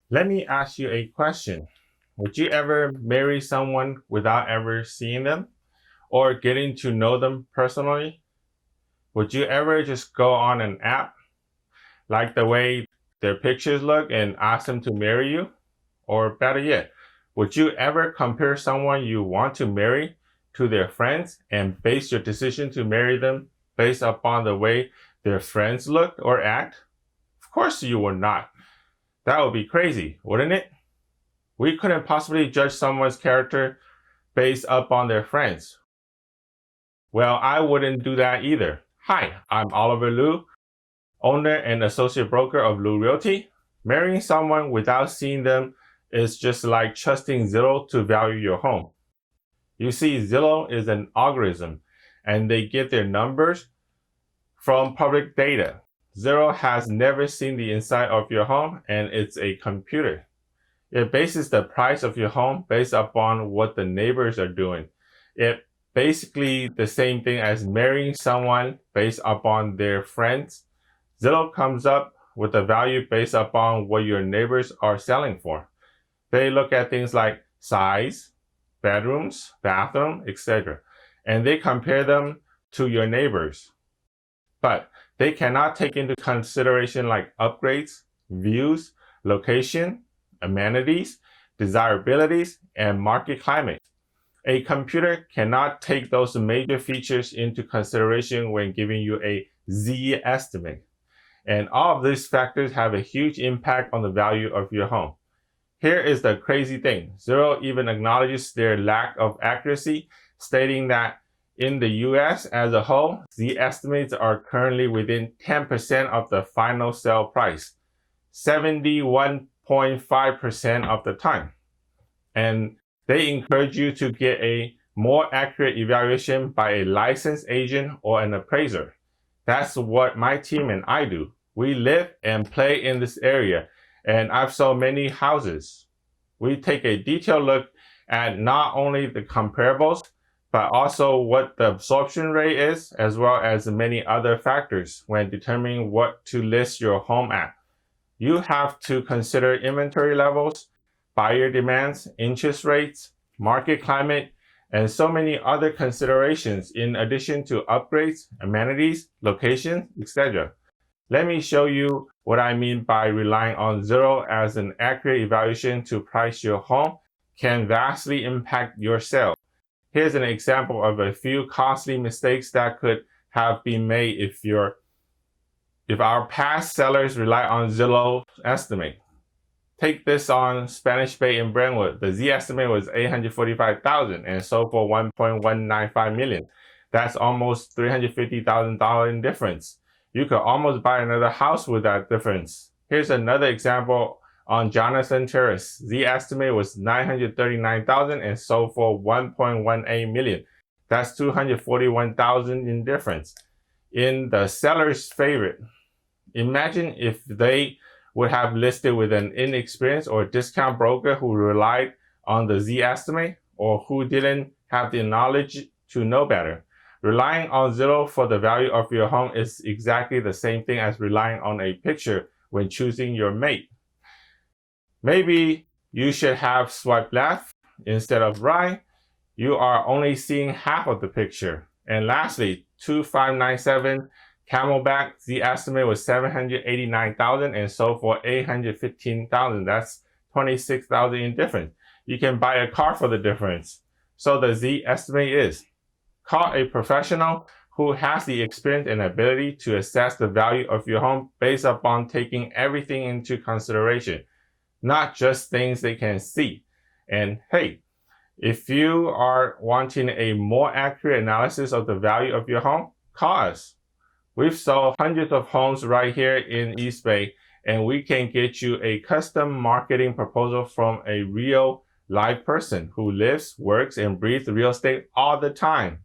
Let me ask you a question. Would you ever marry someone without ever seeing them or getting to know them personally? Would you ever just go on an app, like the way their pictures look, and ask them to marry you? Or better yet, would you ever compare someone you want to marry to their friends and base your decision to marry them based upon the way their friends look or act? Of course you would not. That would be crazy, wouldn't it? We couldn't possibly judge someone's character based upon their friends. Well, I wouldn't do that either. Hi, I'm Oliver Liu, owner and associate broker of Liu Realty. Marrying someone without seeing them is just like trusting Zillow to value your home. You see, Zillow is an algorithm and they get their numbers from public data. Zillow has never seen the inside of your home and it's a computer. It bases the price of your home based upon what the neighbors are doing. It basically the same thing as marrying someone based upon their friends. Zillow comes up with a value based upon what your neighbors are selling for. They look at things like size, bedrooms, bathroom, etc. And they compare them to your neighbors. But they cannot take into consideration like upgrades, views, location, amenities, desirabilities, and market climate. A computer cannot take those major features into consideration when giving you a Z estimate. And all of these factors have a huge impact on the value of your home. Here is the crazy thing. Zillow even acknowledges their lack of accuracy, stating that in the US as a whole, Z estimates are currently within 10% of the final sale price, 71.5% of the time. And they encourage you to get a more accurate evaluation by a licensed agent or an appraiser. That's what my team and I do. We live and play in this area, and I've sold many houses. We take a detailed look at not only the comparables, but also what the absorption rate is, as well as many other factors when determining what to list your home at. You have to consider inventory levels, buyer demands, interest rates, market climate, and so many other considerations in addition to upgrades, amenities, location, etc. Let me show you what I mean by relying on Zillow as an accurate evaluation to price your home can vastly impact your sale. Here's an example of a few costly mistakes that could have been made if our past sellers rely on Zillow estimate. Take this on Spanish Bay in Brentwood. The Z estimate was $845,000 and sold for $1.195 million. That's almost $350,000 in difference. You could almost buy another house with that difference. Here's another example on Jonathan Terrace. Z estimate was $939,000 and sold for $1.18 million. That's $241,000 in difference. In the seller's favorite, imagine if they would have listed with an inexperienced or discount broker who relied on the Z estimate or who didn't have the knowledge to know better. Relying on Zillow for the value of your home is exactly the same thing as relying on a picture when choosing your mate. Maybe you should have swiped left instead of right. You are only seeing half of the picture. And lastly, 2597 Camelback, the estimate was $789,000 and sold for $815,000. That's $26,000 in difference. You can buy a car for the difference. So the Z estimate is: call a professional who has the experience and ability to assess the value of your home based upon taking everything into consideration, not just things they can see. And hey, if you are wanting a more accurate analysis of the value of your home, call us. We've sold hundreds of homes right here in East Bay, and we can get you a custom marketing proposal from a real live person who lives, works, and breathes real estate all the time.